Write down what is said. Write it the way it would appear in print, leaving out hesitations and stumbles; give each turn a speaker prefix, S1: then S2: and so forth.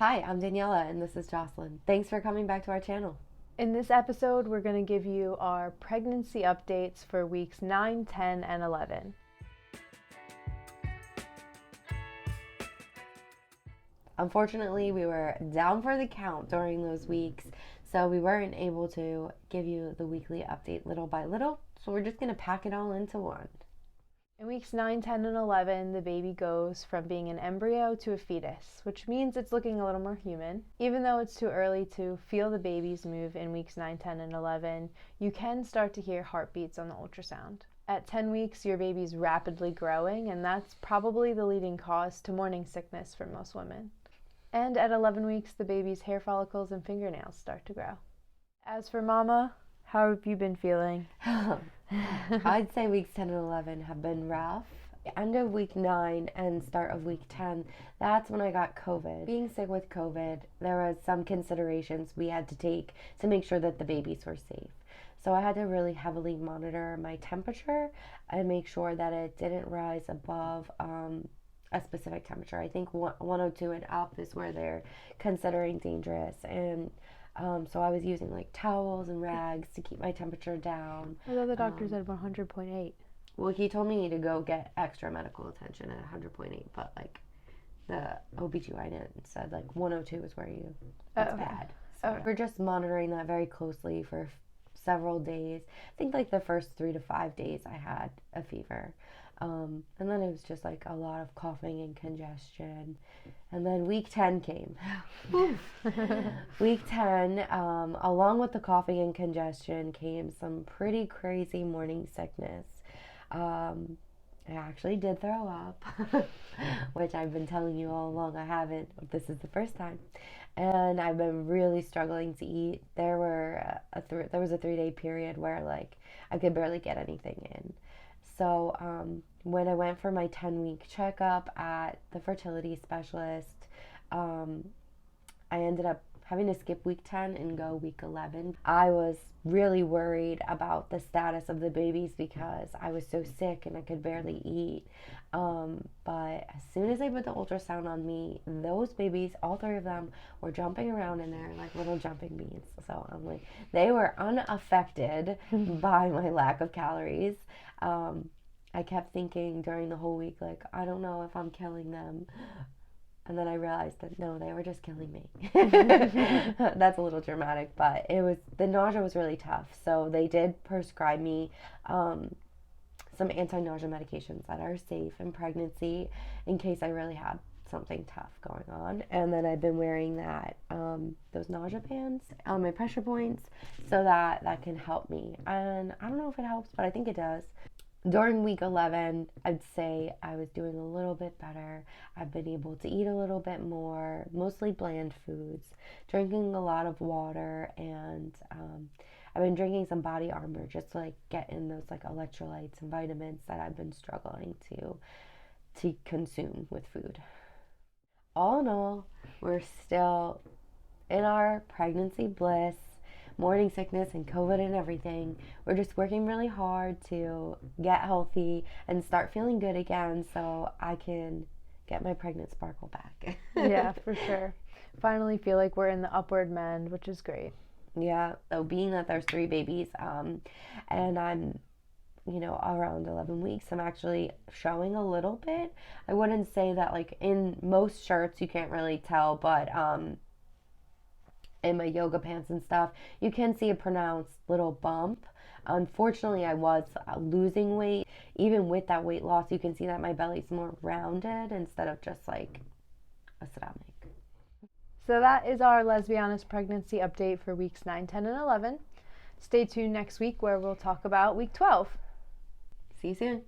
S1: Hi, I'm Daniela and this is Jocelyn. Thanks for coming back to our channel.
S2: In this episode, we're going to give you our pregnancy updates for weeks 9, 10, and 11.
S1: Unfortunately, we were down for the count during those weeks, so we weren't able to give you the weekly update little by little, so we're just going to pack it all into one.
S2: In weeks 9, 10, and 11, the baby goes from being an embryo to a fetus, which means it's looking a little more human. Even though it's too early to feel the babies move in weeks 9, 10, and 11, you can start to hear heartbeats on the ultrasound. At 10 weeks, your baby's rapidly growing, and that's probably the leading cause to morning sickness for most women. And at 11 weeks, the baby's hair follicles and fingernails start to grow. As for Mama, how have you been feeling?
S1: I'd say weeks 10 and 11 have been rough. End of week 9 and start of week 10, that's when I got COVID. Being sick with COVID, there was some considerations we had to take to make sure that the babies were safe. So I had to really heavily monitor my temperature and make sure that it didn't rise above a specific temperature. I think 102 and up is where they're considering dangerous. And so I was using like towels and rags to keep my temperature down.
S2: I thought the doctor said 100.8.
S1: Well, he told me to go get extra medical attention at 100.8, but like the OBGYN said like 102 is where it's bad. So we're just monitoring that very closely for several days. I think like the first 3 to 5 days I had a fever. And then it was just like a lot of coughing and congestion. And then week 10 came. Week 10, along with the coughing and congestion, came some pretty crazy morning sickness. I actually did throw up, which I've been telling you all along I haven't. This is the first time. And I've been really struggling to eat. There was a 3-day period where like I could barely get anything in. So when I went for my 10-week checkup at the fertility specialist, I ended up having to skip week 10 and go week 11. I was really worried about the status of the babies because I was so sick and I could barely eat. But as soon as they put the ultrasound on me, those babies, all 3 of them, were jumping around in there like little jumping beans. So I'm like, they were unaffected by my lack of calories. I kept thinking during the whole week, like, I don't know if I'm killing them. And then I realized that no, they were just killing me. That's a little dramatic, but the nausea was really tough. So they did prescribe me some anti-nausea medications that are safe in pregnancy in case I really had something tough going on. And then I've been wearing those nausea bands on my pressure points so that can help me. And I don't know if it helps, but I think it does. During week 11, I'd say I was doing a little bit better. I've been able to eat a little bit more, mostly bland foods, drinking a lot of water, and I've been drinking some body armor just to like get in those like electrolytes and vitamins that I've been struggling to consume with food. All in all, we're still in our pregnancy bliss, morning sickness and COVID and everything. We're just working really hard to get healthy and start feeling good again so I can get my pregnant sparkle back.
S2: Yeah, for sure. Finally feel like we're in the upward mend, which is great.
S1: Yeah, so being that there's 3 babies and I'm around 11 weeks, I'm actually showing a little bit. I wouldn't say that like in most shirts you can't really tell, but in my yoga pants and stuff, you can see a pronounced little bump. Unfortunately, I was losing weight. Even with that weight loss, you can see that my belly's more rounded instead of just like a stomach.
S2: So that is our Lesbi-Honest pregnancy update for weeks 9, 10, and 11. Stay tuned next week where we'll talk about week 12.
S1: See you soon.